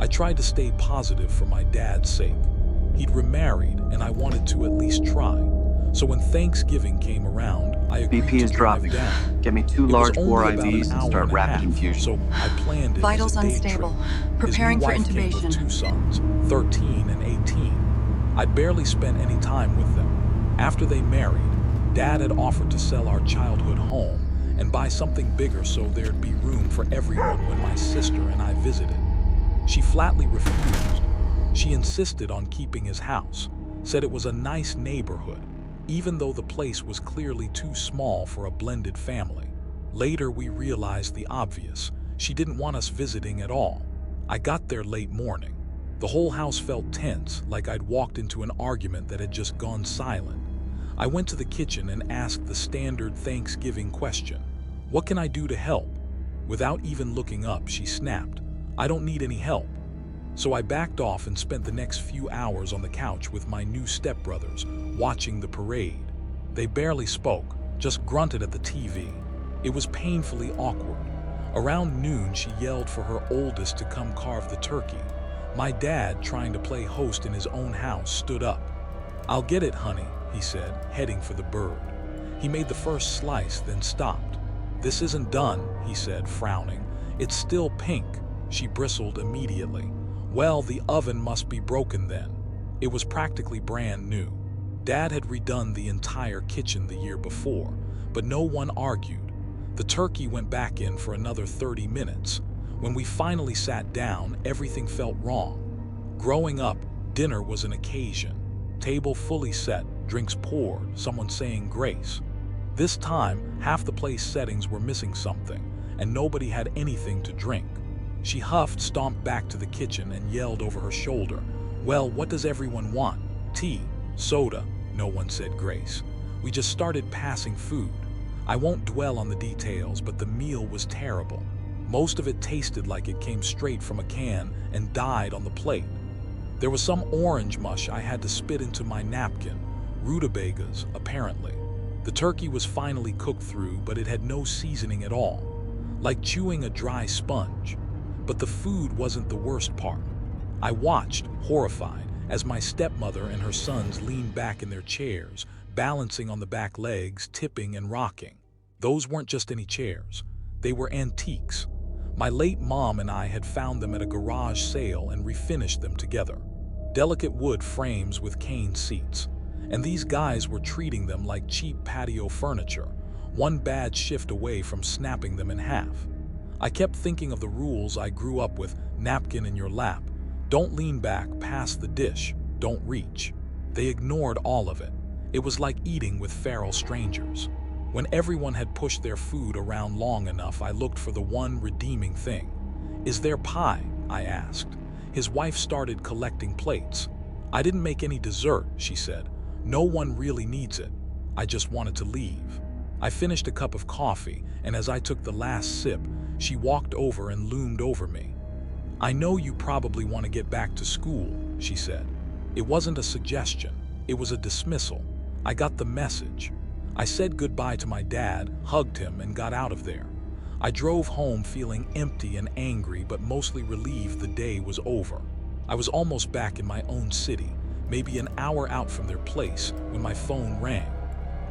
I tried to stay positive for my dad's sake. He'd remarried, and I wanted to at least try. So when Thanksgiving came around, I agreed BP to is drive dropping. down. Get me 2 It was large bore only about an IVs and hour start and a rapid half, infusion. so I planned it Vitals as a day unstable. trip. Preparing His new for wife came with intubation. 2 sons, 13 and 18. I'd barely spent any time with them. After they married, Dad had offered to sell our childhood home and buy something bigger so there'd be room for everyone when my sister and I visited. She flatly refused. She insisted on keeping his house, said it was a nice neighborhood, even though the place was clearly too small for a blended family. Later, we realized the obvious. She didn't want us visiting at all. I got there late morning. The whole house felt tense, like I'd walked into an argument that had just gone silent. I went to the kitchen and asked the standard Thanksgiving question, "What can I do to help?" Without even looking up, she snapped, "I don't need any help." So I backed off and spent the next few hours on the couch with my new stepbrothers, watching the parade. They barely spoke, just grunted at the TV. It was painfully awkward. Around noon, she yelled for her oldest to come carve the turkey. My dad, trying to play host in his own house, stood up. "I'll get it, honey," he said, heading for the bird. He made the first slice, then stopped. "This isn't done," he said, frowning. "It's still pink." She bristled immediately. "Well, the oven must be broken then." It was practically brand new. Dad had redone the entire kitchen the year before, but no one argued. The turkey went back in for another 30 minutes. When we finally sat down, everything felt wrong. Growing up, dinner was an occasion. Table fully set, drinks poured, someone saying grace. This time, half the place settings were missing something, and nobody had anything to drink. She huffed, stomped back to the kitchen, and yelled over her shoulder, "Well, what does everyone want? Tea? Soda?" No one said grace. We just started passing food. I won't dwell on the details, but the meal was terrible. Most of it tasted like it came straight from a can and died on the plate. There was some orange mush I had to spit into my napkin, rutabagas, apparently. The turkey was finally cooked through, but it had no seasoning at all, like chewing a dry sponge. But the food wasn't the worst part. I watched, horrified, as my stepmother and her sons leaned back in their chairs, balancing on the back legs, tipping and rocking. Those weren't just any chairs. They were antiques. My late mom and I had found them at a garage sale and refinished them together. Delicate wood frames with cane seats. And these guys were treating them like cheap patio furniture, one bad shift away from snapping them in half. I kept thinking of the rules I grew up with: napkin in your lap, don't lean back, pass the dish, don't reach. They ignored all of it. It was like eating with feral strangers. When everyone had pushed their food around long enough, I looked for the one redeeming thing. "Is there pie?" I asked. His wife started collecting plates. "I didn't make any dessert," she said. "No one really needs it. I just wanted to leave." I finished a cup of coffee, and as I took the last sip, she walked over and loomed over me. "I know you probably want to get back to school," she said. It wasn't a suggestion, it was a dismissal. I got the message. I said goodbye to my dad, hugged him, and got out of there. I drove home feeling empty and angry, but mostly relieved the day was over. I was almost back in my own city, maybe an hour out from their place, when my phone rang.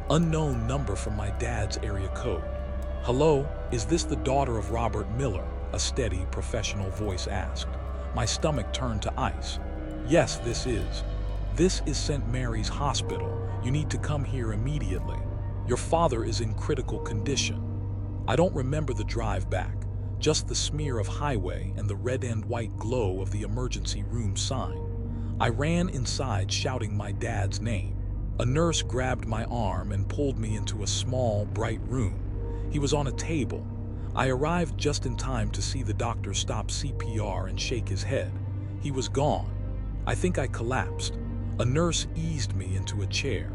Unknown number from my dad's area code. "Hello, is this the daughter of Robert Miller?" a steady, professional voice asked. My stomach turned to ice. "Yes, this is. This is St. Mary's Hospital. You need to come here immediately. Your father is in critical condition." I don't remember the drive back, just the smear of highway and the red and white glow of the emergency room sign. I ran inside shouting my dad's name. A nurse grabbed my arm and pulled me into a small, bright room. He was on a table. I arrived just in time to see the doctor stop CPR and shake his head. He was gone. I think I collapsed. A nurse eased me into a chair.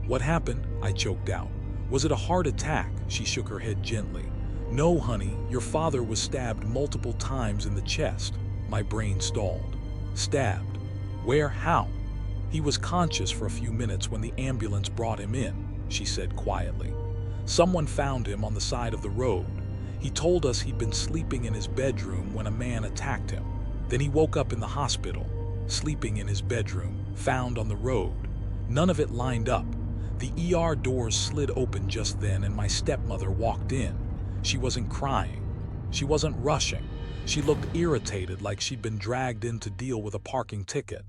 "What happened?" I choked out. "Was it a heart attack?" She shook her head gently. "No, honey, your father was stabbed multiple times in the chest." My brain stalled. "Stabbed? Where? How?" "He was conscious for a few minutes when the ambulance brought him in," she said quietly. "Someone found him on the side of the road. He told us he'd been sleeping in his bedroom when a man attacked him. Then he woke up in the hospital, sleeping in his bedroom, found on the road. None of it lined up. The ER doors slid open just then and my stepmother walked in. She wasn't crying. She wasn't rushing. She looked irritated, like she'd been dragged in to deal with a parking ticket.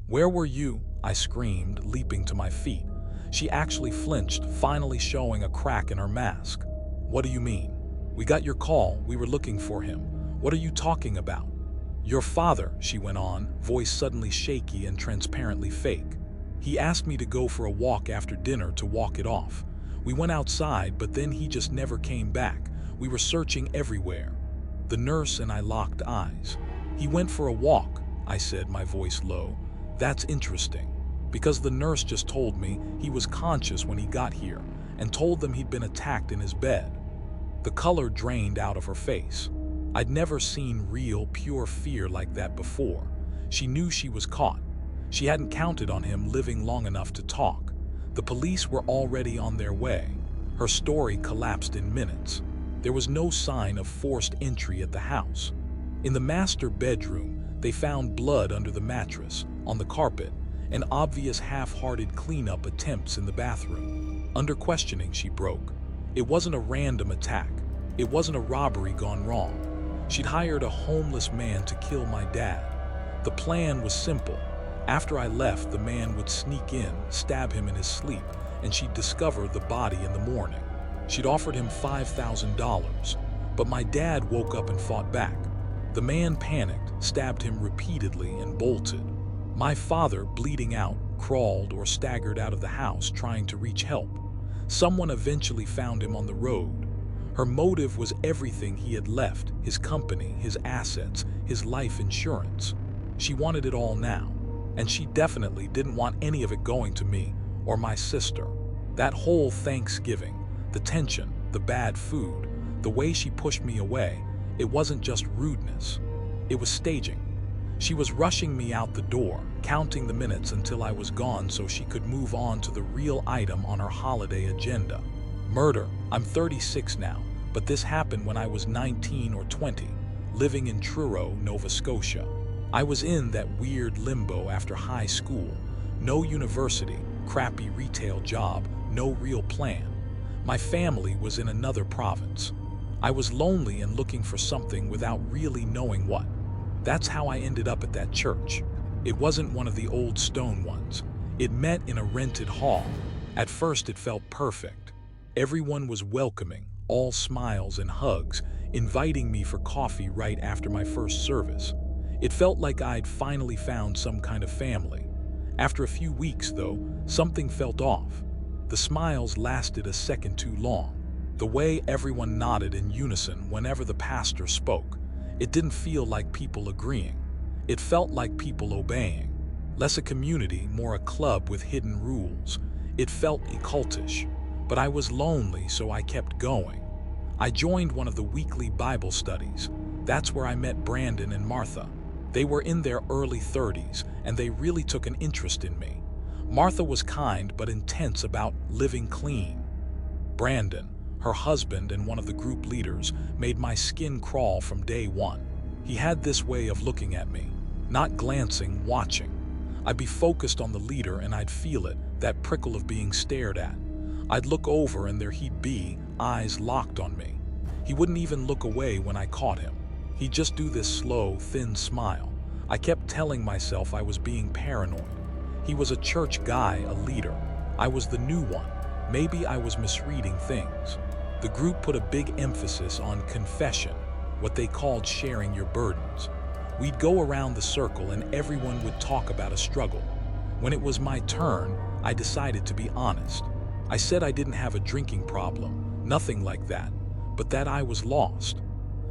"Where were you?" I screamed, leaping to my feet. She actually flinched, finally showing a crack in her mask. "What do you mean?" "We got your call. We were looking for him." "What are you talking about?" "Your father," she went on, voice suddenly shaky and transparently fake. "He asked me to go for a walk after dinner to walk it off. We went outside, but then he just never came back. We were searching everywhere." The nurse and I locked eyes. "He went for a walk," I said, my voice low. "That's interesting, because the nurse just told me he was conscious when he got here and told them he'd been attacked in his bed." The color drained out of her face. I'd never seen real, pure fear like that before. She knew she was caught. She hadn't counted on him living long enough to talk. The police were already on their way. Her story collapsed in minutes. There was no sign of forced entry at the house. In the master bedroom, they found blood under the mattress, on the carpet, and obvious half-hearted cleanup attempts in the bathroom. Under questioning, she broke. It wasn't a random attack. It wasn't a robbery gone wrong. She'd hired a homeless man to kill my dad. The plan was simple. After I left, the man would sneak in, stab him in his sleep, and she'd discover the body in the morning. She'd offered him $5,000, but my dad woke up and fought back. The man panicked, stabbed him repeatedly, and bolted. My father, bleeding out, crawled or staggered out of the house trying to reach help. Someone eventually found him on the road. Her motive was everything he had left: his company, his assets, his life insurance. She wanted it all now, and she definitely didn't want any of it going to me or my sister. That whole Thanksgiving, the tension, the bad food, the way she pushed me away, it wasn't just rudeness. It was staging. She was rushing me out the door, counting the minutes until I was gone so she could move on to the real item on her holiday agenda. Murder. I'm 36 now, but this happened when I was 19 or 20, living in Truro, Nova Scotia. I was in that weird limbo after high school. No university, crappy retail job, no real plan. My family was in another province. I was lonely and looking for something without really knowing what. That's how I ended up at that church. It wasn't one of the old stone ones. It met in a rented hall. At first it felt perfect. Everyone was welcoming, all smiles and hugs, inviting me for coffee right after my first service. It felt like I'd finally found some kind of family. After a few weeks, though, something felt off. The smiles lasted a second too long. The way everyone nodded in unison whenever the pastor spoke, it didn't feel like people agreeing. It felt like people obeying. Less a community, more a club with hidden rules. It felt occultish. But I was lonely, so I kept going. I joined one of the weekly Bible studies. That's where I met Brandon and Martha. They were in their early 30s, and they really took an interest in me. Martha was kind but intense about living clean. Brandon, her husband and one of the group leaders, made my skin crawl from day one. He had this way of looking at me, not glancing, watching. I'd be focused on the leader and I'd feel it, that prickle of being stared at. I'd look over and there he'd be, eyes locked on me. He wouldn't even look away when I caught him. He'd just do this slow, thin smile. I kept telling myself I was being paranoid. He was a church guy, a leader. I was the new one. Maybe I was misreading things. The group put a big emphasis on confession, what they called sharing your burdens. We'd go around the circle and everyone would talk about a struggle. When it was my turn, I decided to be honest. I said I didn't have a drinking problem, nothing like that, but that I was lost.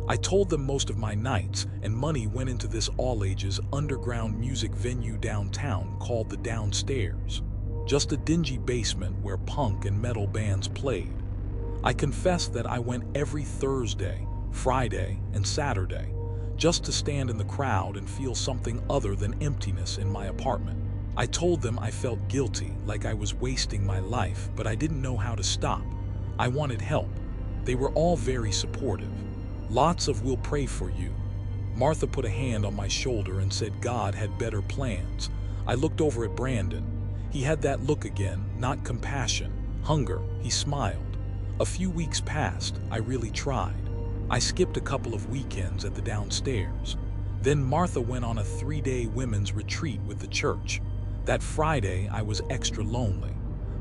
I told them most of my nights and money went into this all-ages underground music venue downtown called the Downstairs. Just a dingy basement where punk and metal bands played. I confessed that I went every Thursday, Friday, and Saturday, just to stand in the crowd and feel something other than emptiness in my apartment. I told them I felt guilty, like I was wasting my life, but I didn't know how to stop. I wanted help. They were all very supportive. Lots of "we'll pray for you." Martha put a hand on my shoulder and said God had better plans. I looked over at Brandon. He had that look again, not compassion, hunger. He smiled. A few weeks passed. I really tried. I skipped a couple of weekends at the downstairs. Then Martha went on a 3-day women's retreat with the church. That Friday, I was extra lonely.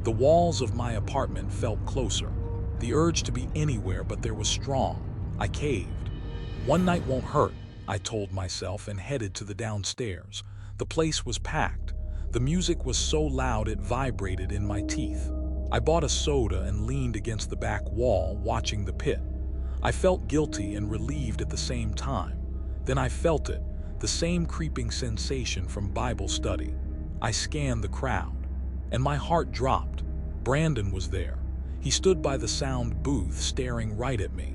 The walls of my apartment felt closer. The urge to be anywhere but there was strong. I caved. One night won't hurt, I told myself, and headed to the downstairs. The place was packed. The music was so loud it vibrated in my teeth. I bought a soda and leaned against the back wall, watching the pit. I felt guilty and relieved at the same time. Then I felt it, the same creeping sensation from Bible study. I scanned the crowd, and my heart dropped. Brandon was there. He stood by the sound booth, staring right at me.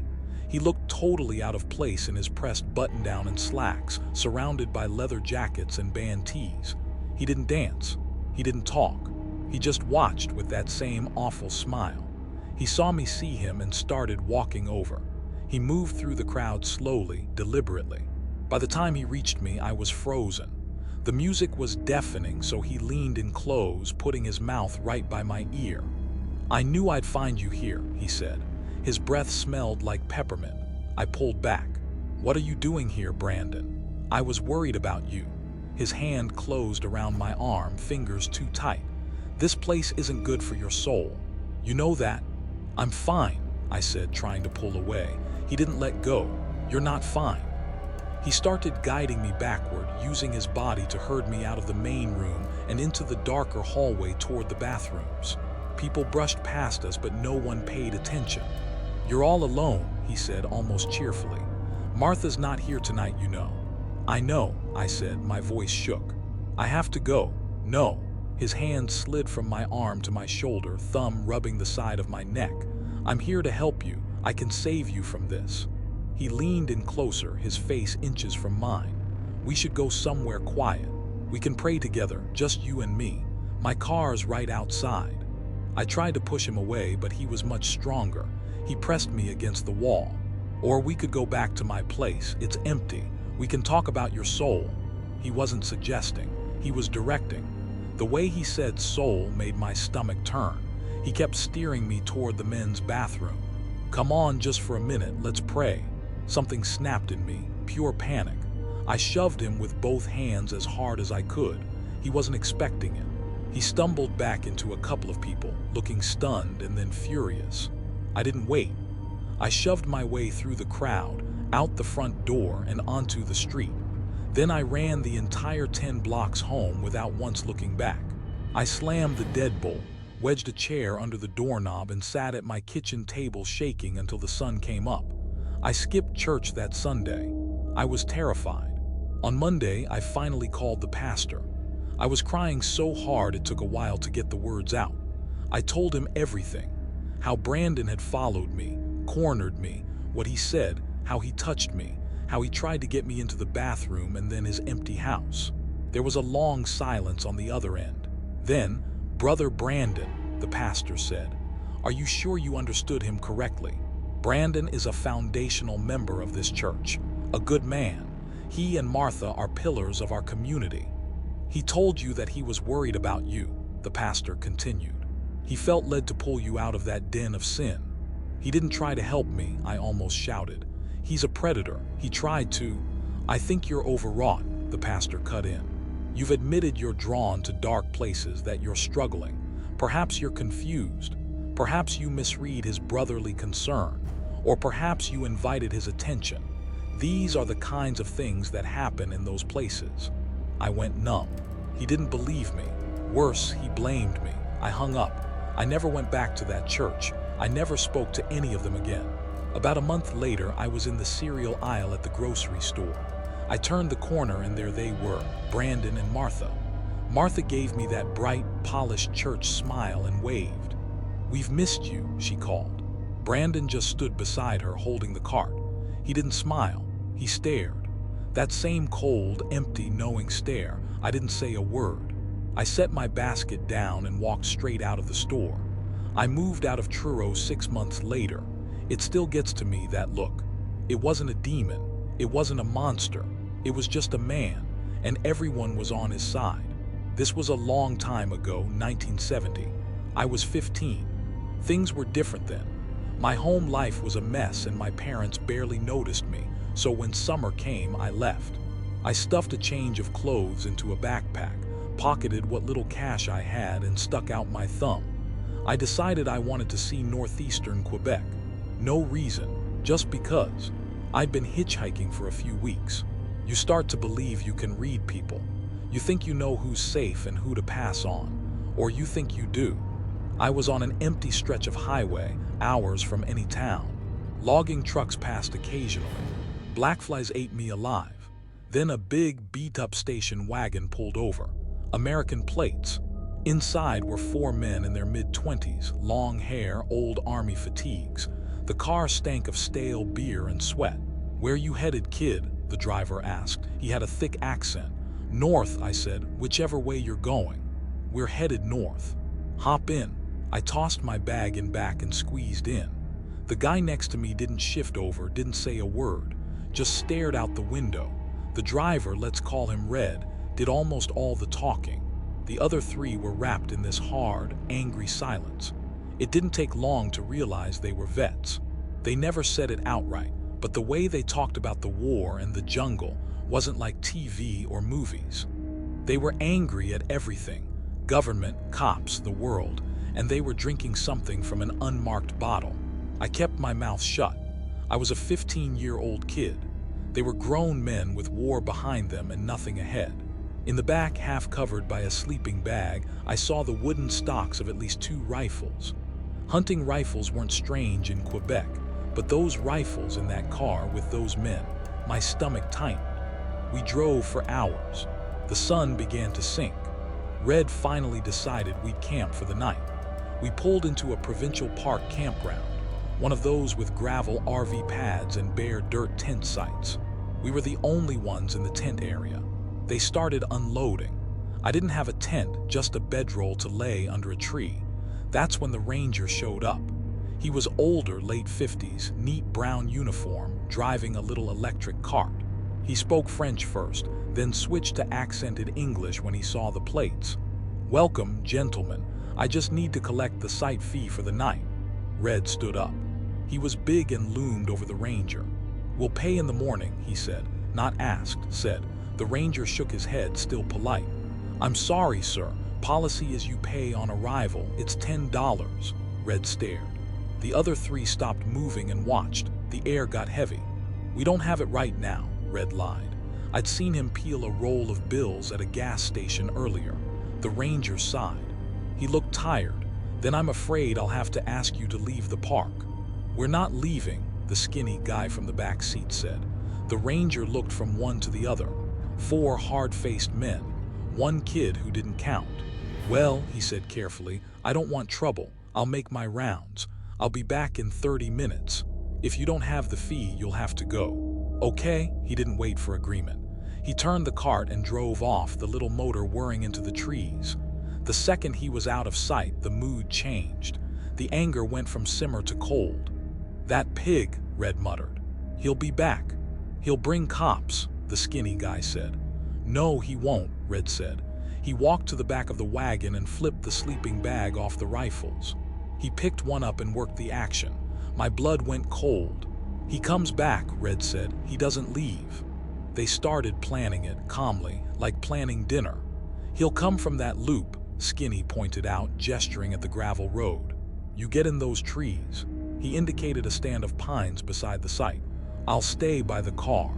He looked totally out of place in his pressed button-down and slacks, surrounded by leather jackets and band tees. He didn't dance. He didn't talk. He just watched with that same awful smile. He saw me see him and started walking over. He moved through the crowd slowly, deliberately. By the time he reached me, I was frozen. The music was deafening, so he leaned in close, putting his mouth right by my ear. "I knew I'd find you here," he said. His breath smelled like peppermint. I pulled back. "What are you doing here, Brandon? I was worried about you." His hand closed around my arm, fingers too tight. "This place isn't good for your soul. You know that?" "I'm fine," I said, trying to pull away. He didn't let go. "You're not fine." He started guiding me backward, using his body to herd me out of the main room and into the darker hallway toward the bathrooms. People brushed past us, but no one paid attention. "You're all alone," he said, almost cheerfully. "Martha's not here tonight, you know." "I know," I said, my voice shook. "I have to go." "No." His hand slid from my arm to my shoulder, thumb rubbing the side of my neck. "I'm here to help you. I can save you from this." He leaned in closer, his face inches from mine. "We should go somewhere quiet. We can pray together, just you and me. My car's right outside." I tried to push him away, but he was much stronger. He pressed me against the wall. "Or we could go back to my place. It's empty. We can talk about your soul." He wasn't suggesting. He was directing. The way he said soul made my stomach turn. He kept steering me toward the men's bathroom. "Come on, just for a minute, let's pray." Something snapped in me, pure panic. I shoved him with both hands as hard as I could. He wasn't expecting it. He stumbled back into a couple of people, looking stunned and then furious. I didn't wait. I shoved my way through the crowd, out the front door and onto the street. Then I ran the entire 10 blocks home without once looking back. I slammed the deadbolt, wedged a chair under the doorknob, and sat at my kitchen table shaking until the sun came up. I skipped church that Sunday. I was terrified. On Monday, I finally called the pastor. I was crying so hard it took a while to get the words out. I told him everything. How Brandon had followed me, cornered me, what he said, how he touched me, how he tried to get me into the bathroom, and then his empty house. There was a long silence on the other end. Then, "Brother Brandon," the pastor said, "are you sure you understood him correctly? Brandon is a foundational member of this church, a good man. He and Martha are pillars of our community. He told you that he was worried about you," the pastor continued. "He felt led to pull you out of that den of sin." "He didn't try to help me," I almost shouted. "He's a predator. He tried to—" "I think you're overwrought," the pastor cut in. "You've admitted you're drawn to dark places, that you're struggling. Perhaps you're confused. Perhaps you misread his brotherly concern. Or perhaps you invited his attention. These are the kinds of things that happen in those places." I went numb. He didn't believe me. Worse, he blamed me. I hung up. I never went back to that church. I never spoke to any of them again. About a month later, I was in the cereal aisle at the grocery store. I turned the corner and there they were, Brandon and Martha. Martha gave me that bright, polished church smile and waved. "We've missed you," she called. Brandon just stood beside her, holding the cart. He didn't smile. He stared. That same cold, empty, knowing stare. I didn't say a word. I set my basket down and walked straight out of the store. I moved out of Truro 6 months later. It still gets to me, that look. It wasn't a demon. It wasn't a monster, it was just a man, and everyone was on his side. This was a long time ago, 1970. I was 15. Things were different then. My home life was a mess and my parents barely noticed me, so when summer came, I left. I stuffed a change of clothes into a backpack, pocketed what little cash I had, and stuck out my thumb. I decided I wanted to see northeastern Quebec. No reason, just because. I'd been hitchhiking for a few weeks. You start to believe you can read people. You think you know who's safe and who to pass on, or you think you do. I was on an empty stretch of highway, hours from any town. Logging trucks passed occasionally. Blackflies ate me alive. Then a big, beat-up station wagon pulled over. American plates. Inside were 4 men in their mid-20s, long hair, old army fatigues. The car stank of stale beer and sweat. "Where you headed, kid?" the driver asked. He had a thick accent. "North," I said, "whichever way you're going." "We're headed north." "Hop in." I tossed my bag in back and squeezed in. The guy next to me didn't shift over, didn't say a word, just stared out the window. The driver, let's call him Red, did almost all the talking. The other 3 were wrapped in this hard, angry silence. It didn't take long to realize they were vets. They never said it outright, but the way they talked about the war and the jungle wasn't like TV or movies. They were angry at everything, government, cops, the world, and they were drinking something from an unmarked bottle. I kept my mouth shut. I was a 15-year-old kid. They were grown men with war behind them and nothing ahead. In the back, half covered by a sleeping bag, I saw the wooden stocks of at least 2 rifles. Hunting rifles weren't strange in Quebec, but those rifles in that car with those men, my stomach tightened. We drove for hours. The sun began to sink. Red finally decided we'd camp for the night. We pulled into a provincial park campground, one of those with gravel RV pads and bare dirt tent sites. We were the only ones in the tent area. They started unloading. I didn't have a tent, just a bedroll to lay under a tree. That's when the ranger showed up. He was older, late 50s, neat brown uniform, driving a little electric cart. He spoke French first, then switched to accented English when he saw the plates. "Welcome, gentlemen. I just need to collect the site fee for the night." Red stood up. He was big and loomed over the ranger. "We'll pay in the morning," he said. Not asked, said. The ranger shook his head, still polite. "I'm sorry, sir. Policy is you pay on arrival. It's $10. Red stared. The other 3 stopped moving and watched. The air got heavy. "We don't have it right now," Red lied. I'd seen him peel a roll of bills at a gas station earlier. The ranger sighed. He looked tired. "Then I'm afraid I'll have to ask you to leave the park." "We're not leaving," the skinny guy from the back seat said. The ranger looked from one to the other. 4 hard-faced men. 1 kid who didn't count. "Well," he said carefully, "I don't want trouble. I'll make my rounds. I'll be back in 30 minutes. If you don't have the fee, you'll have to go." "Okay," he didn't wait for agreement. He turned the cart and drove off, the little motor whirring into the trees. The second he was out of sight, the mood changed. The anger went from simmer to cold. "That pig," Red muttered. "He'll be back. He'll bring cops," the skinny guy said. "No, he won't," Red said. He walked to the back of the wagon and flipped the sleeping bag off the rifles. He picked one up and worked the action. My blood went cold. "He comes back," Red said. "He doesn't leave." They started planning it, calmly, like planning dinner. "He'll come from that loop," Skinny pointed out, gesturing at the gravel road. "You get in those trees." He indicated a stand of pines beside the site. "I'll stay by the car.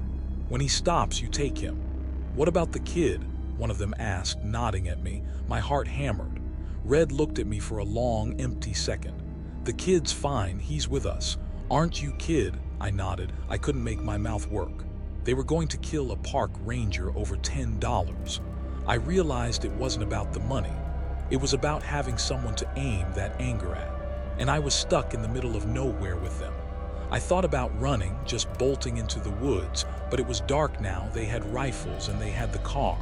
When he stops, you take him." "What about the kid?" one of them asked, nodding at me. My heart hammered. Red looked at me for a long, empty second. "The kid's fine, he's with us." "Aren't you, kid?" I nodded. I couldn't make my mouth work. They were going to kill a park ranger over $10. I realized it wasn't about the money. It was about having someone to aim that anger at. And I was stuck in the middle of nowhere with them. I thought about running, just bolting into the woods, but it was dark now. They had rifles and they had the car.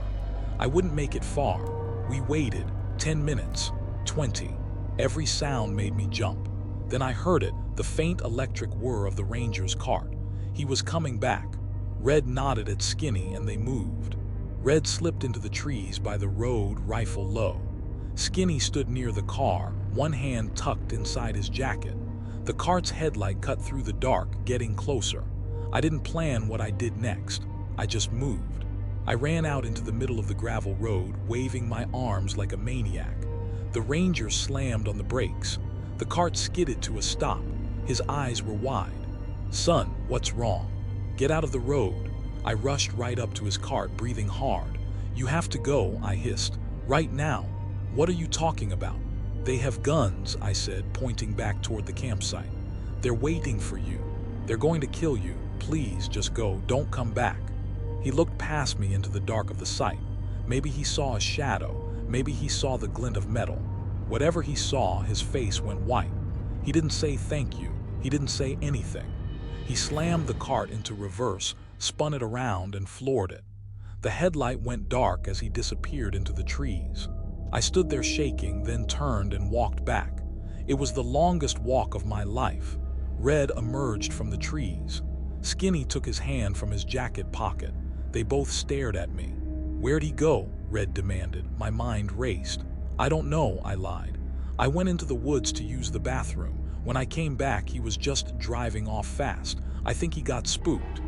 I wouldn't make it far. We waited. 10 minutes. 20. Every sound made me jump. Then I heard it, the faint electric whir of the ranger's cart. He was coming back. Red nodded at Skinny and they moved. Red slipped into the trees by the road, rifle low. Skinny stood near the car, one hand tucked inside his jacket. The cart's headlight cut through the dark, getting closer. I didn't plan what I did next. I just moved. I ran out into the middle of the gravel road, waving my arms like a maniac. The ranger slammed on the brakes. The cart skidded to a stop. His eyes were wide. "Son, what's wrong? Get out of the road." I rushed right up to his cart, breathing hard. "You have to go," I hissed. "Right now." "What are you talking about?" "They have guns," I said, pointing back toward the campsite. "They're waiting for you. They're going to kill you. Please, just go. Don't come back." He looked past me into the dark of the site. Maybe he saw a shadow. Maybe he saw the glint of metal. Whatever he saw, his face went white. He didn't say thank you. He didn't say anything. He slammed the cart into reverse, spun it around, and floored it. The headlight went dark as he disappeared into the trees. I stood there shaking, then turned and walked back. It was the longest walk of my life. Red emerged from the trees. Skinny took his hand from his jacket pocket. They both stared at me. "Where'd he go?" Red demanded. My mind raced. "I don't know," I lied. "I went into the woods to use the bathroom. When I came back, he was just driving off fast. I think he got spooked."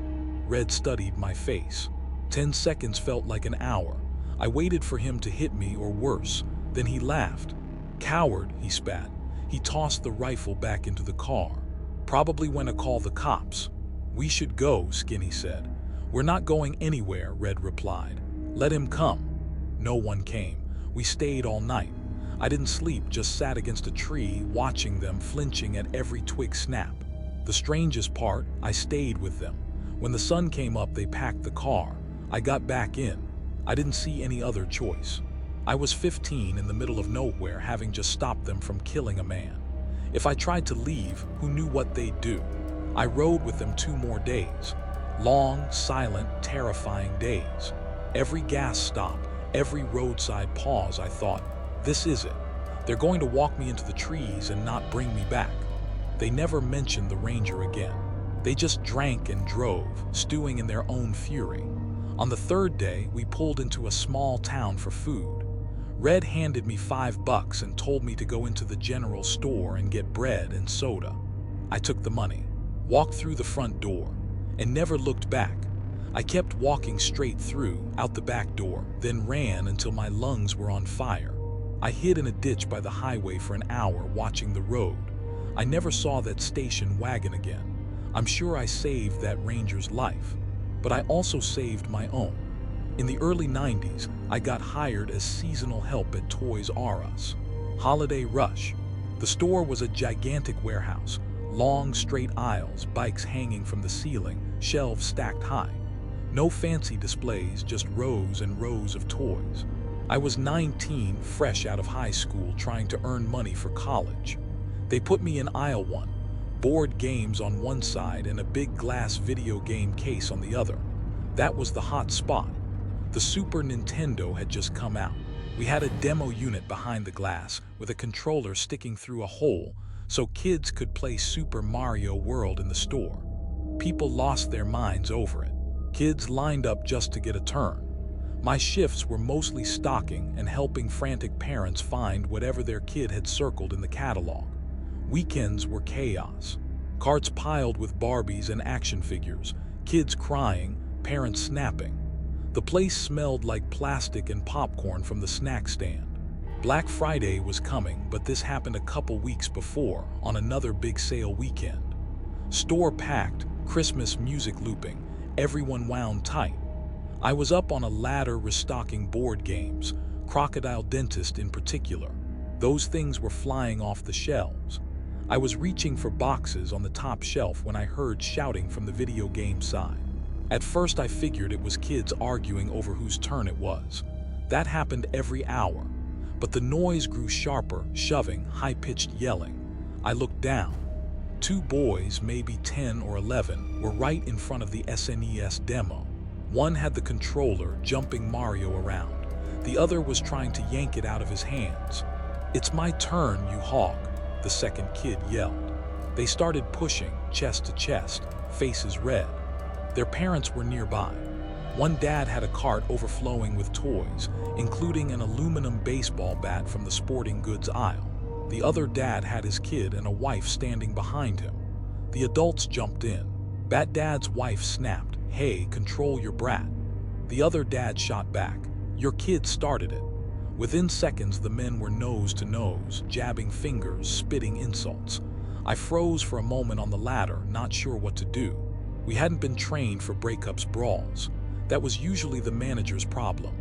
Red studied my face. 10 seconds felt like an hour. I waited for him to hit me or worse. Then he laughed. "Coward," he spat. He tossed the rifle back into the car. "Probably went to call the cops." "We should go," Skinny said. "We're not going anywhere," Red replied. "Let him come." No one came. We stayed all night. I didn't sleep, just sat against a tree, watching them, flinching at every twig snap. The strangest part, I stayed with them. When the sun came up, they packed the car. I got back in. I didn't see any other choice. I was 15 in the middle of nowhere, having just stopped them from killing a man. If I tried to leave, who knew what they'd do? I rode with them 2 more days. Long, silent, terrifying days. Every gas stop, every roadside pause, I thought, this is it. They're going to walk me into the trees and not bring me back. They never mentioned the ranger again. They just drank and drove, stewing in their own fury. On the 3rd day, we pulled into a small town for food. Red handed me $5 and told me to go into the general store and get bread and soda. I took the money, walked through the front door, and never looked back. I kept walking straight through, out the back door, then ran until my lungs were on fire. I hid in a ditch by the highway for an hour, watching the road. I never saw that station wagon again. I'm sure I saved that ranger's life, but I also saved my own. In the early 90s, I got hired as seasonal help at Toys R Us. Holiday Rush. The store was a gigantic warehouse, long straight aisles, bikes hanging from the ceiling, shelves stacked high. No fancy displays, just rows and rows of toys. I was 19, fresh out of high school, trying to earn money for college. They put me in aisle 1, board games on one side and a big glass video game case on the other. That was the hot spot. The Super Nintendo had just come out. We had a demo unit behind the glass with a controller sticking through a hole so kids could play Super Mario World in the store. People lost their minds over it. Kids lined up just to get a turn. My shifts were mostly stocking and helping frantic parents find whatever their kid had circled in the catalog. Weekends were chaos. Carts piled with Barbies and action figures, kids crying, parents snapping. The place smelled like plastic and popcorn from the snack stand. Black Friday was coming, but this happened a couple weeks before, on another big sale weekend. Store packed, Christmas music looping, everyone wound tight. I was up on a ladder restocking board games, Crocodile Dentist in particular. Those things were flying off the shelves. I was reaching for boxes on the top shelf when I heard shouting from the video game side. At first I figured it was kids arguing over whose turn it was. That happened every hour. But the noise grew sharper, shoving, high-pitched yelling. I looked down. 2 boys, maybe 10 or 11, were right in front of the SNES demo. One had the controller, jumping Mario around. The other was trying to yank it out of his hands. "It's my turn, you hog," the second kid yelled. They started pushing, chest to chest, faces red. Their parents were nearby. One dad had a cart overflowing with toys, including an aluminum baseball bat from the sporting goods aisle. The other dad had his kid and a wife standing behind him. The adults jumped in. Bat Dad's wife snapped, "Hey, control your brat." The other dad shot back, "Your kid started it." Within seconds, the men were nose to nose, jabbing fingers, spitting insults. I froze for a moment on the ladder, not sure what to do. We hadn't been trained for breakups brawls. That was usually the manager's problem.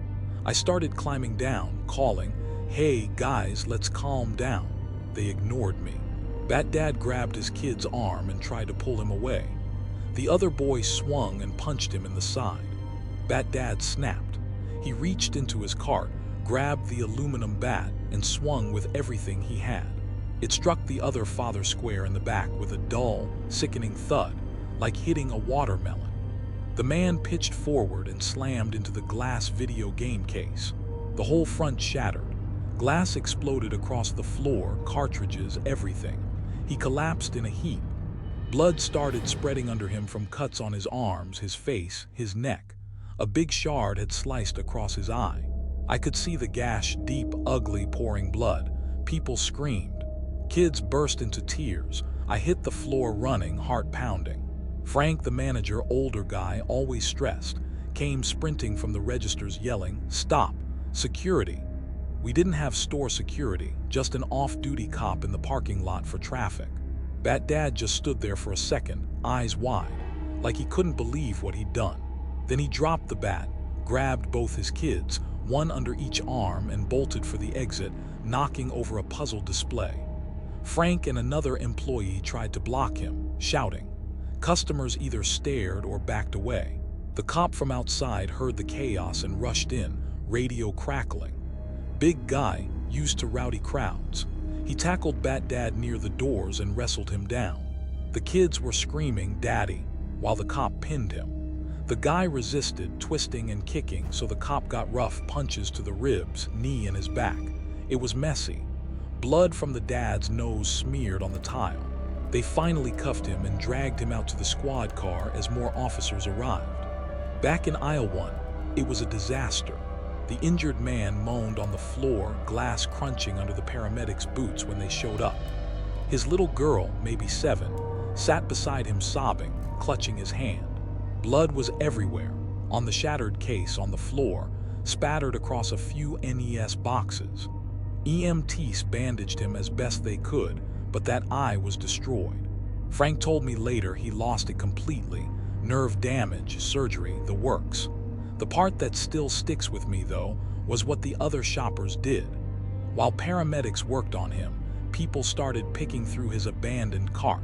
I started climbing down, calling, "Hey, guys, let's calm down." They ignored me. Bat Dad grabbed his kid's arm and tried to pull him away. The other boy swung and punched him in the side. Bat Dad snapped. He reached into his cart, grabbed the aluminum bat, and swung with everything he had. It struck the other father square in the back with a dull, sickening thud, like hitting a watermelon. The man pitched forward and slammed into the glass video game case. The whole front shattered. Glass exploded across the floor, cartridges, everything. He collapsed in a heap. Blood started spreading under him from cuts on his arms, his face, his neck. A big shard had sliced across his eye. I could see the gash, deep, ugly, pouring blood. People screamed. Kids burst into tears. I hit the floor running, heart pounding. Frank, the manager, older guy, always stressed, came sprinting from the registers yelling, "Stop! Security!" We didn't have store security, just an off-duty cop in the parking lot for traffic. Bat Dad just stood there for a second, eyes wide, like he couldn't believe what he'd done. Then he dropped the bat, grabbed both his kids, one under each arm, and bolted for the exit, knocking over a puzzle display. Frank and another employee tried to block him, shouting. Customers either stared or backed away. The cop from outside heard the chaos and rushed in, radio crackling. Big guy, used to rowdy crowds. He tackled Bat Dad near the doors and wrestled him down. The kids were screaming, "Daddy," while the cop pinned him. The guy resisted, twisting and kicking, so the cop got rough punches to the ribs, knee, and his back. It was messy. Blood from the dad's nose smeared on the tile. They finally cuffed him and dragged him out to the squad car as more officers arrived. Back in aisle 1, it was a disaster. The injured man moaned on the floor, glass crunching under the paramedics' boots when they showed up. His little girl, maybe 7, sat beside him sobbing, clutching his hand. Blood was everywhere, on the shattered case, on the floor, spattered across a few NES boxes. EMTs bandaged him as best they could, but that eye was destroyed. Frank told me later he lost it completely, nerve damage, surgery, the works. The part that still sticks with me, though, was what the other shoppers did. While paramedics worked on him, people started picking through his abandoned cart,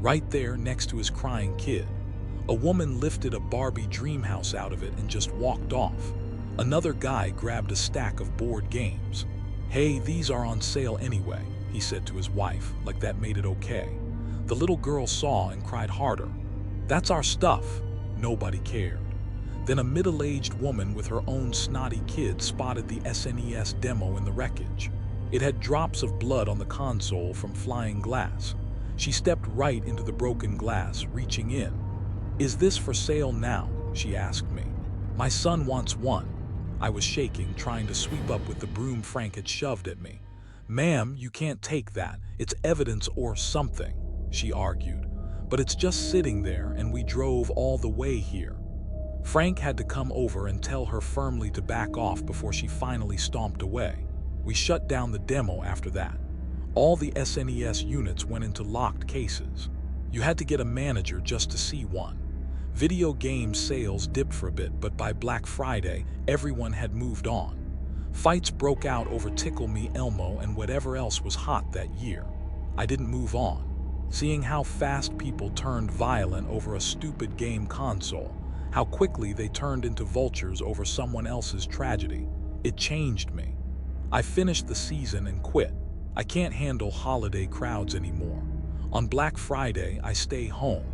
right there next to his crying kid. A woman lifted a Barbie dream house out of it and just walked off. Another guy grabbed a stack of board games. "Hey, these are on sale anyway," he said to his wife, like that made it okay. The little girl saw and cried harder. "That's our stuff." Nobody cared. Then a middle-aged woman with her own snotty kid spotted the SNES demo in the wreckage. It had drops of blood on the console from flying glass. She stepped right into the broken glass, reaching in. "Is this for sale now?" she asked me. "My son wants one." I was shaking, trying to sweep up with the broom Frank had shoved at me. "Ma'am, you can't take that. It's evidence or something," she argued. "But it's just sitting there and we drove all the way here." Frank had to come over and tell her firmly to back off before she finally stomped away. We shut down the demo after that. All the SNES units went into locked cases. You had to get a manager just to see one. Video game sales dipped for a bit, but by Black Friday, everyone had moved on. Fights broke out over Tickle Me Elmo and whatever else was hot that year. I didn't move on. Seeing how fast people turned violent over a stupid game console, how quickly they turned into vultures over someone else's tragedy, it changed me. I finished the season and quit. I can't handle holiday crowds anymore. On Black Friday, I stay home.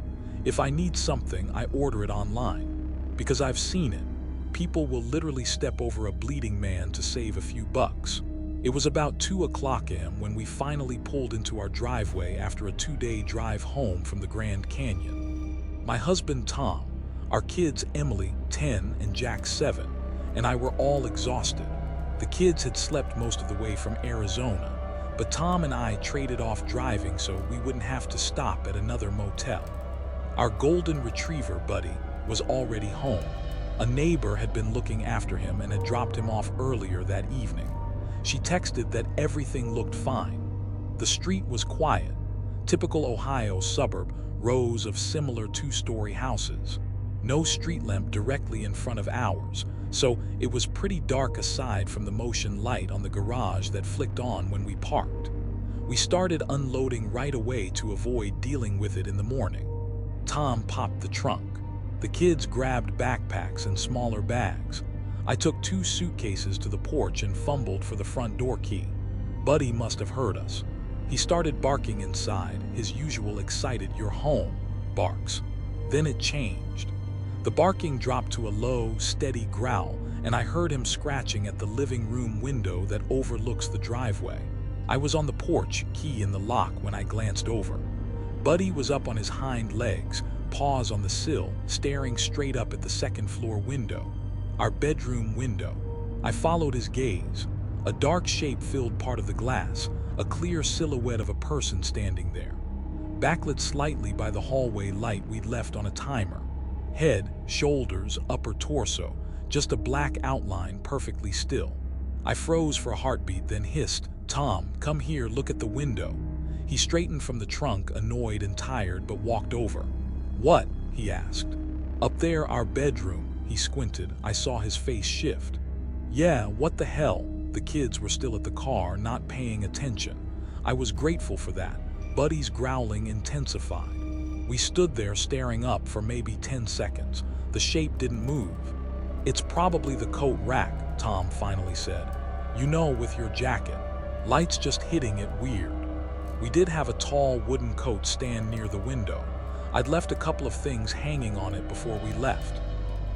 If I need something, I order it online. Because I've seen it. People will literally step over a bleeding man to save a few bucks. It was about 2 a.m. when we finally pulled into our driveway after a 2-day drive home from the Grand Canyon. My husband Tom, Our kids, Emily, 10, and Jack, 7, and I were all exhausted. The kids had slept most of the way from Arizona, but Tom and I traded off driving so we wouldn't have to stop at another motel. Our golden retriever, Buddy, was already home. A neighbor had been looking after him and had dropped him off earlier that evening. She texted that everything looked fine. The street was quiet. Typical Ohio suburb, rows of similar two-story houses. No street lamp directly in front of ours, so it was pretty dark aside from the motion light on the garage that flicked on when we parked. We started unloading right away to avoid dealing with it in the morning. Tom popped the trunk. The kids grabbed backpacks and smaller bags. I took 2 suitcases to the porch and fumbled for the front door key. Buddy must have heard us. He started barking inside, his usual excited "you're home" barks. Then it changed. The barking dropped to a low, steady growl, and I heard him scratching at the living room window that overlooks the driveway. I was on the porch, key in the lock, when I glanced over. Buddy was up on his hind legs, paws on the sill, staring straight up at the second-floor window, our bedroom window. I followed his gaze. A dark shape filled part of the glass, a clear silhouette of a person standing there. Backlit slightly by the hallway light we'd left on a timer. Head, shoulders, upper torso, just a black outline perfectly still. I froze for a heartbeat, then hissed, "Tom, come here, look at the window." He straightened from the trunk, annoyed and tired, but walked over. "What?" he asked. "Up there, our bedroom." He squinted. I saw his face shift. "Yeah, what the hell?" The kids were still at the car, not paying attention. I was grateful for that. Buddy's growling intensified. We stood there staring up for maybe 10 seconds. The shape didn't move. "It's probably the coat rack," Tom finally said. "You know, with your jacket. Light's just hitting it weird." We did have a tall wooden coat stand near the window. I'd left a couple of things hanging on it before we left.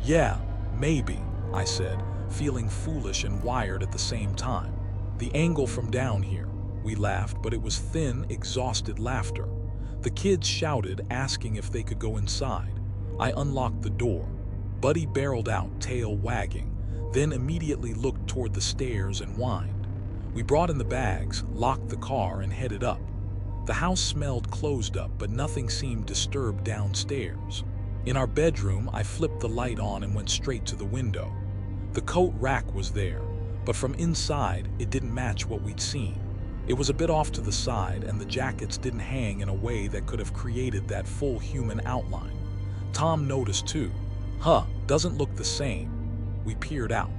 "Yeah, maybe," I said, feeling foolish and wired at the same time. "The angle from down here." We laughed, but it was thin, exhausted laughter. The kids shouted, asking if they could go inside. I unlocked the door. Buddy barreled out, tail wagging, then immediately looked toward the stairs and whined. We brought in the bags, locked the car, and headed up. The house smelled closed up, but nothing seemed disturbed downstairs. In our bedroom, I flipped the light on and went straight to the window. The coat rack was there, but from inside, it didn't match what we'd seen. It was a bit off to the side, and the jackets didn't hang in a way that could have created that full human outline. Tom noticed too. Doesn't look the same." We peered out.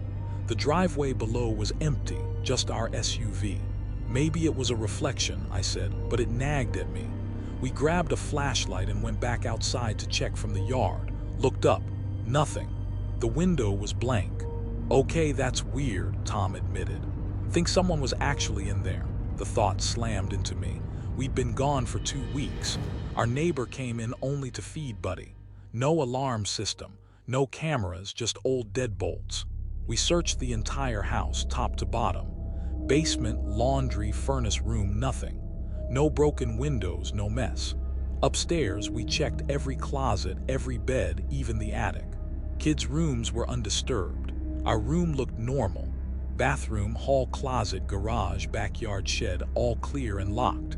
The driveway below was empty, just our SUV. "Maybe it was a reflection," I said, but it nagged at me. We grabbed a flashlight and went back outside to check from the yard. Looked up. Nothing. The window was blank. "Okay, that's weird," Tom admitted. "Think someone was actually in there." The thought slammed into me. We'd been gone for 2 weeks. Our neighbor came in only to feed Buddy. No alarm system, no cameras, just old deadbolts. We searched the entire house, top to bottom. Basement, laundry, furnace room, nothing. No broken windows, no mess. Upstairs, we checked every closet, every bed, even the attic. Kids' rooms were undisturbed. Our room looked normal. Bathroom, hall, closet, garage, backyard, shed, all clear and locked.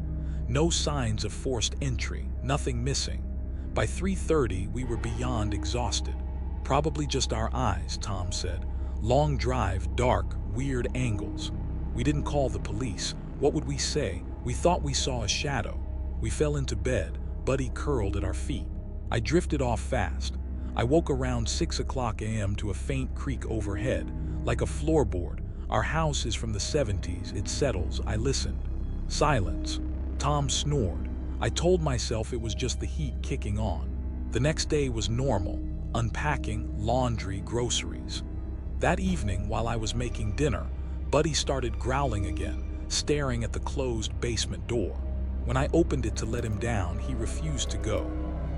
No signs of forced entry, nothing missing. By 3:30, we were beyond exhausted. "Probably just our eyes," Tom said. "Long drive, dark, weird angles." We didn't call the police. What would we say? We thought we saw a shadow. We fell into bed, Buddy curled at our feet. I drifted off fast. I woke around 6 a.m. to a faint creak overhead, like a floorboard. Our house is from the 70s, it settles. I listened. Silence. Tom snored. I told myself it was just the heat kicking on. The next day was normal. Unpacking, laundry, groceries. That evening, while I was making dinner, Buddy started growling again, staring at the closed basement door. When I opened it to let him down, he refused to go.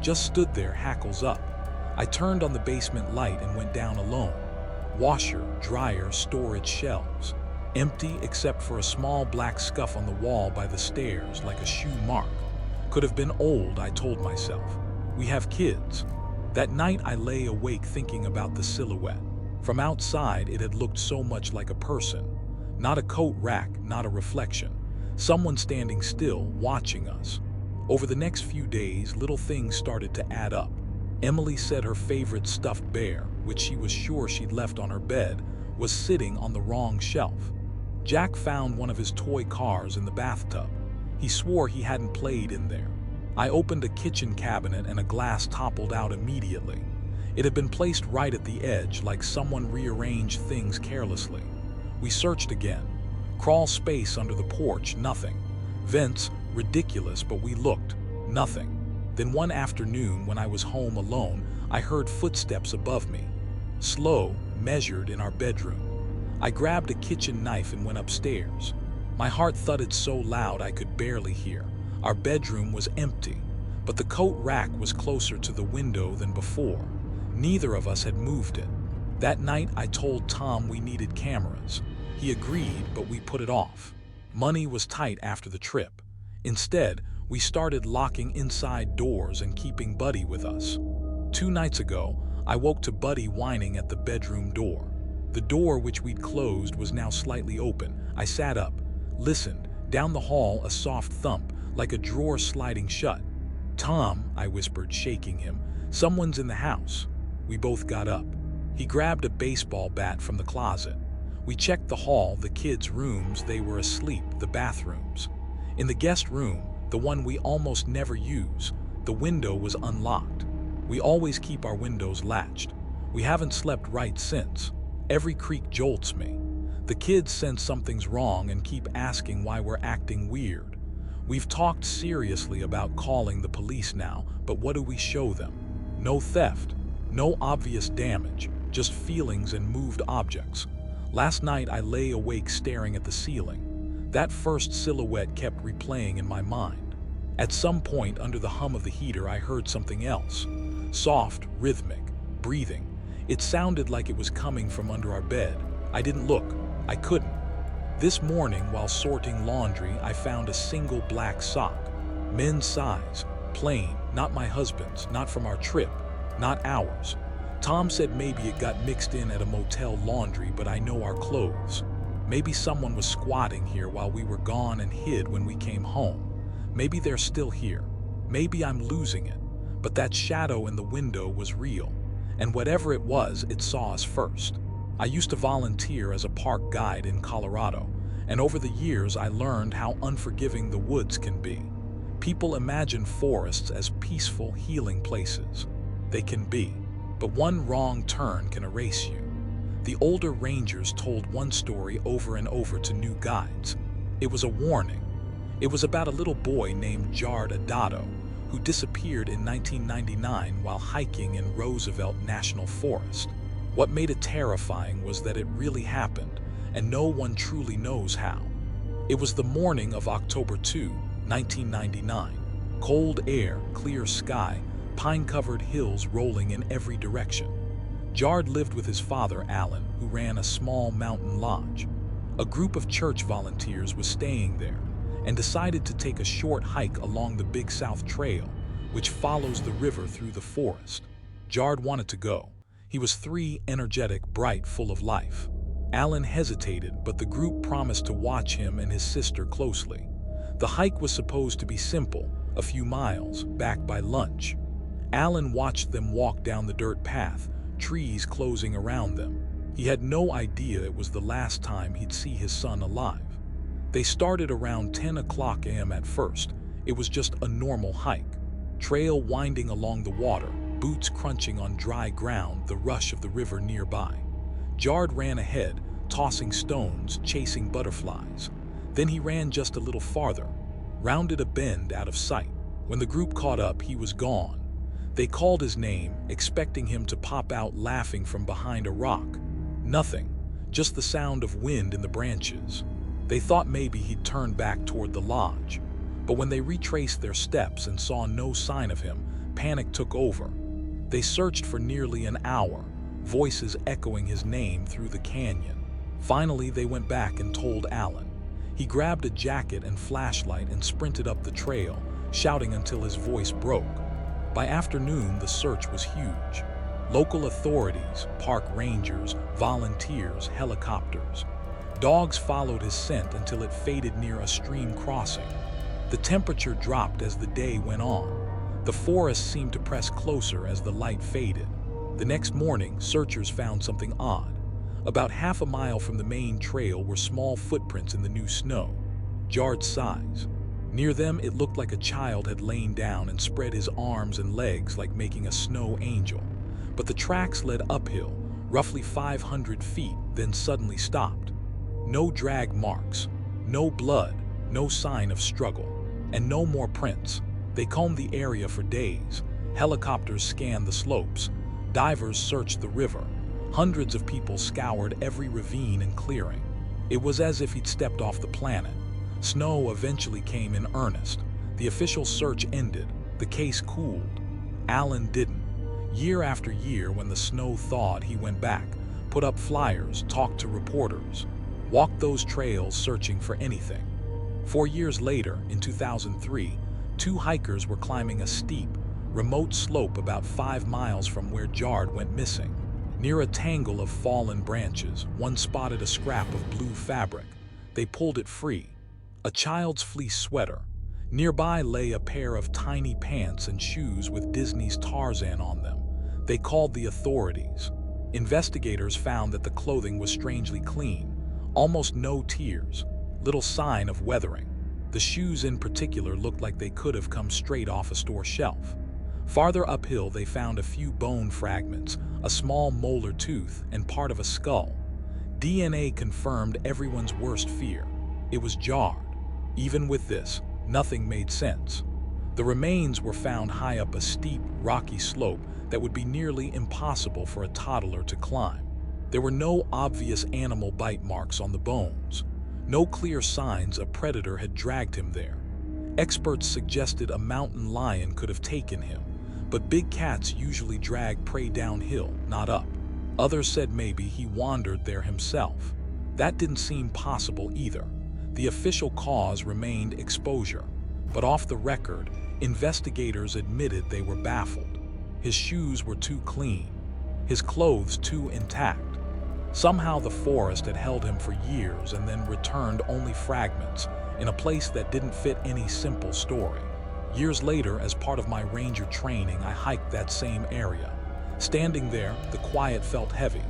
Just stood there, hackles up. I turned on the basement light and went down alone. Washer, dryer, storage shelves. Empty except for a small black scuff on the wall by the stairs, like a shoe mark. Could have been old, I told myself. We have kids. That night I lay awake thinking about the silhouette. From outside, it had looked so much like a person. Not a coat rack, not a reflection. Someone standing still, watching us. Over the next few days, little things started to add up. Emily said her favorite stuffed bear, which she was sure she'd left on her bed, was sitting on the wrong shelf. Jack found one of his toy cars in the bathtub. He swore he hadn't played in there. I opened a kitchen cabinet and a glass toppled out immediately. It had been placed right at the edge, like someone rearranged things carelessly. We searched again. Crawl space under the porch, nothing. Vents, ridiculous, but we looked, nothing. Then one afternoon, when I was home alone, I heard footsteps above me. Slow, measured in our bedroom. I grabbed a kitchen knife and went upstairs. My heart thudded so loud I could barely hear. Our bedroom was empty, but the coat rack was closer to the window than before. Neither of us had moved it. That night I told Tom we needed cameras. He agreed, but we put it off. Money was tight after the trip. Instead, we started locking inside doors and keeping Buddy with us. 2 nights ago, I woke to Buddy whining at the bedroom door. The door, which we'd closed, was now slightly open. I sat up, listened. Down the hall, a soft thump, like a drawer sliding shut. "Tom," I whispered, shaking him, "someone's in the house." We both got up. He grabbed a baseball bat from the closet. We checked the hall, the kids' rooms. They were asleep, the bathrooms. In the guest room, the one we almost never use, the window was unlocked. We always keep our windows latched. We haven't slept right since. Every creak jolts me. The kids sense something's wrong and keep asking why we're acting weird. We've talked seriously about calling the police now, but what do we show them? No theft, no obvious damage, just feelings and moved objects. Last night I lay awake staring at the ceiling. That first silhouette kept replaying in my mind. At some point under the hum of the heater I heard something else. Soft, rhythmic, breathing. It sounded like it was coming from under our bed. I didn't look. I couldn't. This morning, while sorting laundry, I found a single black sock. Men's size. Plain. Not my husband's. Not from our trip. Not ours. Tom said maybe it got mixed in at a motel laundry, but I know our clothes. Maybe someone was squatting here while we were gone and hid when we came home. Maybe they're still here. Maybe I'm losing it. But that shadow in the window was real. And whatever it was, it saw us first. I used to volunteer as a park guide in Colorado, and over the years I learned how unforgiving the woods can be. People imagine forests as peaceful, healing places. They can be. But one wrong turn can erase you. The older rangers told one story over and over to new guides. It was a warning. It was about a little boy named Jard Adato who disappeared in 1999 while hiking in Roosevelt National Forest. What made it terrifying was that it really happened, and no one truly knows how. It was the morning of October 2, 1999. Cold air, clear sky, pine-covered hills rolling in every direction. Jard lived with his father, Alan, who ran a small mountain lodge. A group of church volunteers was staying there and decided to take a short hike along the Big South Trail, which follows the river through the forest. Jard wanted to go. He was 3, energetic, bright, full of life. Alan hesitated, but the group promised to watch him and his sister closely. The hike was supposed to be simple, a few miles, back by lunch. Alan watched them walk down the dirt path, trees closing around them. He had no idea it was the last time he'd see his son alive. They started around 10 o'clock a.m. at first. It was just a normal hike. Trail winding along the water, boots crunching on dry ground, the rush of the river nearby. Jard ran ahead, tossing stones, chasing butterflies. Then he ran just a little farther, rounded a bend out of sight. When the group caught up, he was gone. They called his name, expecting him to pop out laughing from behind a rock. Nothing, just the sound of wind in the branches. They thought maybe he'd turned back toward the lodge. But when they retraced their steps and saw no sign of him, panic took over. They searched for nearly an hour, voices echoing his name through the canyon. Finally, they went back and told Alan. He grabbed a jacket and flashlight and sprinted up the trail, shouting until his voice broke. By afternoon, the search was huge. Local authorities, park rangers, volunteers, helicopters. Dogs followed his scent until it faded near a stream crossing. The temperature dropped as the day went on. The forest seemed to press closer as the light faded. The next morning, searchers found something odd. About half a mile from the main trail were small footprints in the new snow, Jard's size. Near them, it looked like a child had lain down and spread his arms and legs like making a snow angel. But the tracks led uphill, roughly 500 feet, then suddenly stopped. No drag marks, no blood, no sign of struggle, and no more prints. They combed the area for days. Helicopters scanned the slopes. Divers searched the river. Hundreds of people scoured every ravine and clearing. It was as if he'd stepped off the planet. Snow eventually came in earnest. The official search ended. The case cooled. Alan didn't. Year after year, when the snow thawed, he went back, put up flyers, talked to reporters, walked those trails searching for anything. 4 years later, in 2003, 2 hikers were climbing a steep, remote slope about 5 miles from where Jard went missing. Near a tangle of fallen branches, one spotted a scrap of blue fabric. They pulled it free. A child's fleece sweater. Nearby lay a pair of tiny pants and shoes with Disney's Tarzan on them. They called the authorities. Investigators found that the clothing was strangely clean, almost no tears, little sign of weathering. The shoes in particular looked like they could have come straight off a store shelf. Farther uphill, they found a few bone fragments, a small molar tooth, and part of a skull. DNA confirmed everyone's worst fear. It was Jard. Even with this, nothing made sense. The remains were found high up a steep, rocky slope that would be nearly impossible for a toddler to climb. There were no obvious animal bite marks on the bones, no clear signs a predator had dragged him there. Experts suggested a mountain lion could have taken him, but big cats usually drag prey downhill, not up. Others said maybe he wandered there himself. That didn't seem possible either. The official cause remained exposure, but off the record, investigators admitted they were baffled. His shoes were too clean, his clothes too intact. Somehow the forest had held him for years and then returned only fragments in a place that didn't fit any simple story. Years later, as part of my ranger training, I hiked that same area. Standing there, the quiet felt heavy.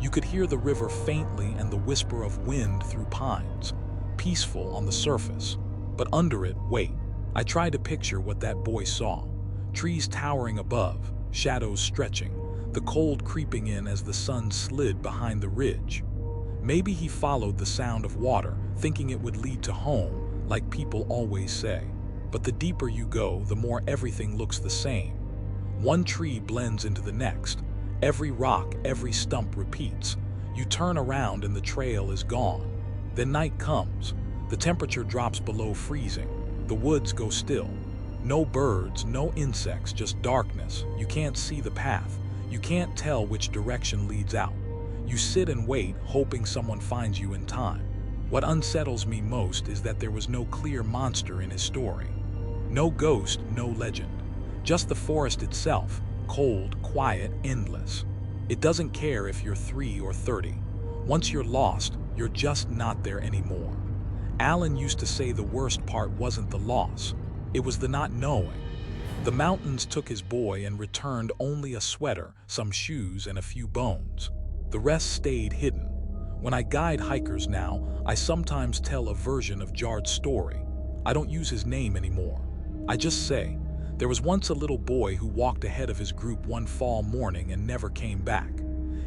You could hear the river faintly and the whisper of wind through pines. Peaceful on the surface, but under it, wait. I tried to picture what that boy saw. Trees towering above, shadows stretching, the cold creeping in as the sun slid behind the ridge. Maybe he followed the sound of water, thinking it would lead to home, like people always say. But the deeper you go, the more everything looks the same. One tree blends into the next. Every rock, every stump repeats. You turn around and the trail is gone. Then night comes. The temperature drops below freezing. The woods go still. No birds, no insects, just darkness. You can't see the path. You can't tell which direction leads out. You sit and wait, hoping someone finds you in time. What unsettles me most is that there was no clear monster in his story. No ghost, no legend. Just the forest itself, cold, quiet, endless. It doesn't care if you're 3 or 30. Once you're lost, you're just not there anymore. Alan used to say the worst part wasn't the loss, it was the not knowing. The mountains took his boy and returned only a sweater, some shoes, and a few bones. The rest stayed hidden. When I guide hikers now, I sometimes tell a version of Jard's story. I don't use his name anymore. I just say, there was once a little boy who walked ahead of his group one fall morning and never came back.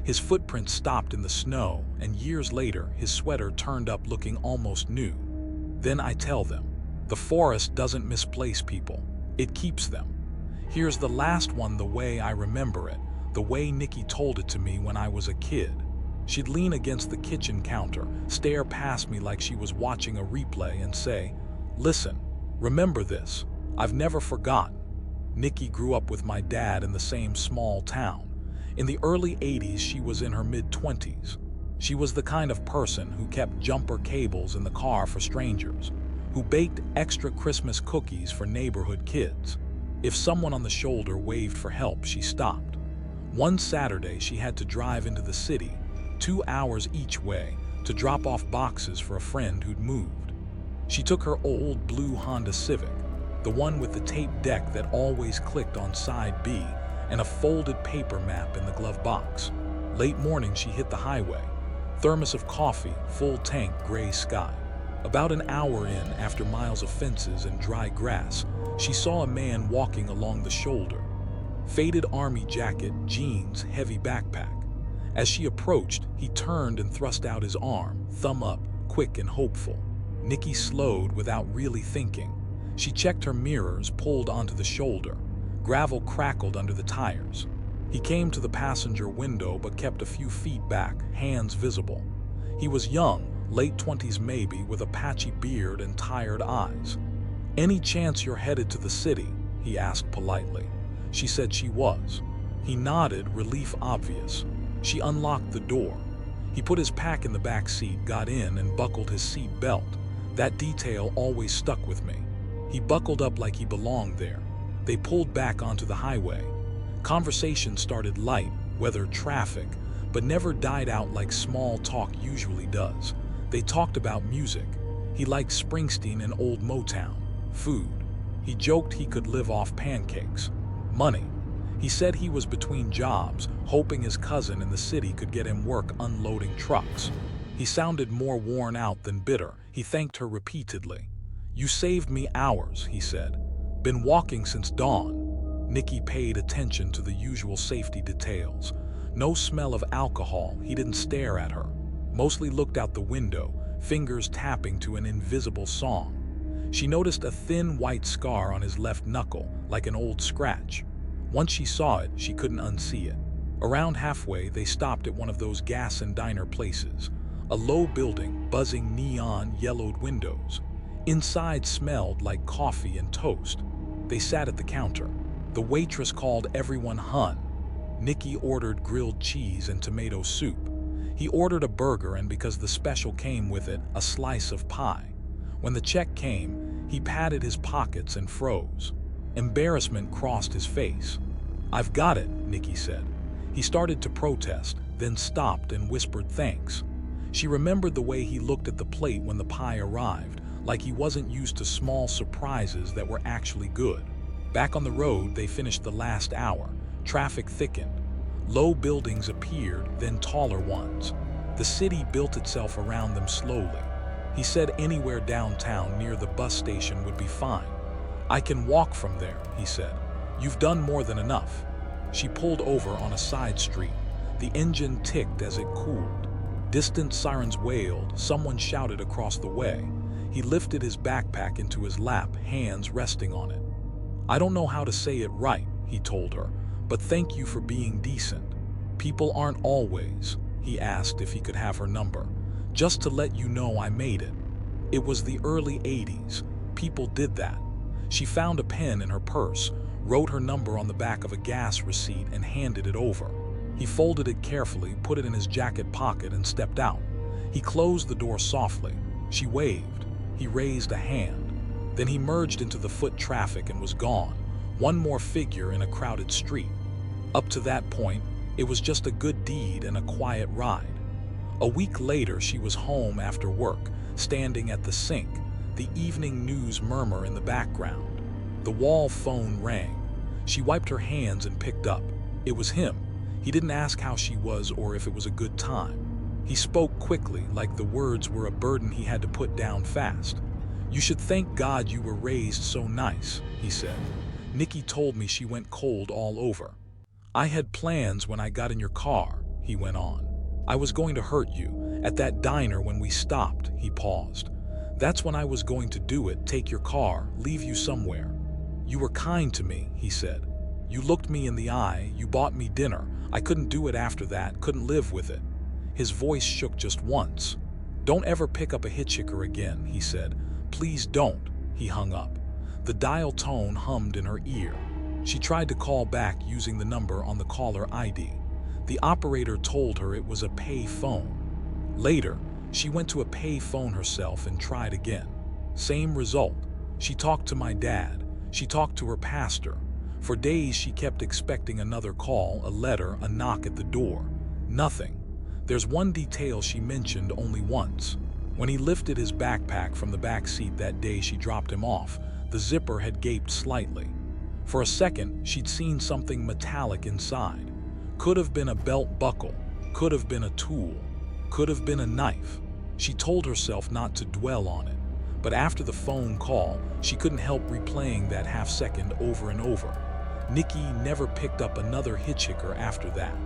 His footprints stopped in the snow, and years later, his sweater turned up looking almost new. Then I tell them, the forest doesn't misplace people, it keeps them. Here's the last one the way I remember it, the way Nikki told it to me when I was a kid. She'd lean against the kitchen counter, stare past me like she was watching a replay and say, "Listen, remember this, I've never forgotten." Nikki grew up with my dad in the same small town. In the early 80s, she was in her mid-20s. She was the kind of person who kept jumper cables in the car for strangers, who baked extra Christmas cookies for neighborhood kids. If someone on the shoulder waved for help, she stopped. One Saturday, she had to drive into the city, 2 hours each way, to drop off boxes for a friend who'd moved. She took her old blue Honda Civic, the one with the tape deck that always clicked on side B, and a folded paper map in the glove box. Late morning, she hit the highway. Thermos of coffee, full tank, gray sky. About an hour in, after miles of fences and dry grass, she saw a man walking along the shoulder. Faded army jacket, jeans, heavy backpack. As she approached, he turned and thrust out his arm, thumb up, quick and hopeful. Nikki slowed without really thinking. She checked her mirrors, pulled onto the shoulder. Gravel crackled under the tires. He came to the passenger window but kept a few feet back, hands visible. He was young, late 20s maybe, with a patchy beard and tired eyes. "Any chance you're headed to the city?" he asked politely. She said she was. He nodded, relief obvious. She unlocked the door. He put his pack in the back seat, got in, and buckled his seat belt. That detail always stuck with me. He buckled up like he belonged there. They pulled back onto the highway. Conversation started light, weather, traffic, but never died out like small talk usually does. They talked about music. He liked Springsteen and old Motown. Food. He joked he could live off pancakes. Money. He said he was between jobs, hoping his cousin in the city could get him work unloading trucks. He sounded more worn out than bitter. He thanked her repeatedly. "You saved me hours," he said. "Been walking since dawn." Nikki paid attention to the usual safety details. No smell of alcohol. He didn't stare at her. Mostly looked out the window, fingers tapping to an invisible song. She noticed a thin white scar on his left knuckle, like an old scratch. Once she saw it, she couldn't unsee it. Around halfway, they stopped at one of those gas and diner places. A low building, buzzing neon yellowed windows. Inside smelled like coffee and toast. They sat at the counter. The waitress called everyone Hun. Nikki ordered grilled cheese and tomato soup. He ordered a burger, and because the special came with it, a slice of pie. When the check came, he patted his pockets and froze. Embarrassment crossed his face. "I've got it," Nikki said. He started to protest, then stopped and whispered thanks. She remembered the way he looked at the plate when the pie arrived, like he wasn't used to small surprises that were actually good. Back on the road, they finished the last hour. Traffic thickened. Low buildings appeared, then taller ones. The city built itself around them slowly. He said anywhere downtown near the bus station would be fine. "I can walk from there," he said. "You've done more than enough." She pulled over on a side street. The engine ticked as it cooled. Distant sirens wailed. Someone shouted across the way. He lifted his backpack into his lap, hands resting on it. "I don't know how to say it right," he told her, "but thank you for being decent. People aren't always." He asked if he could have her number. "Just to let you know I made it." It was the early 80s. People did that. She found a pen in her purse, wrote her number on the back of a gas receipt, and handed it over. He folded it carefully, put it in his jacket pocket, and stepped out. He closed the door softly. She waved. He raised a hand. Then he merged into the foot traffic and was gone. One more figure in a crowded street. Up to that point, it was just a good deed and a quiet ride. A week later, she was home after work, standing at the sink, the evening news murmur in the background. The wall phone rang. She wiped her hands and picked up. It was him. He didn't ask how she was or if it was a good time. He spoke quickly, like the words were a burden he had to put down fast. "You should thank God you were raised so nice," he said. "Nikki told me she went cold all over. I had plans when I got in your car," he went on. "I was going to hurt you. At that diner when we stopped," he paused. "That's when I was going to do it, take your car, leave you somewhere. You were kind to me," he said. "You looked me in the eye, you bought me dinner. I couldn't do it after that, couldn't live with it." His voice shook just once. "Don't ever pick up a hitchhiker again," he said. "Please don't." He hung up. The dial tone hummed in her ear. She tried to call back using the number on the caller ID. The operator told her it was a pay phone. Later, she went to a pay phone herself and tried again. Same result. She talked to my dad. She talked to her pastor. For days she kept expecting another call, a letter, a knock at the door. Nothing. There's one detail she mentioned only once. When he lifted his backpack from the back seat that day she dropped him off, the zipper had gaped slightly. For a second, she'd seen something metallic inside. Could have been a belt buckle, could have been a tool, could have been a knife. She told herself not to dwell on it, but after the phone call, she couldn't help replaying that half second over and over. Nikki never picked up another hitchhiker after that.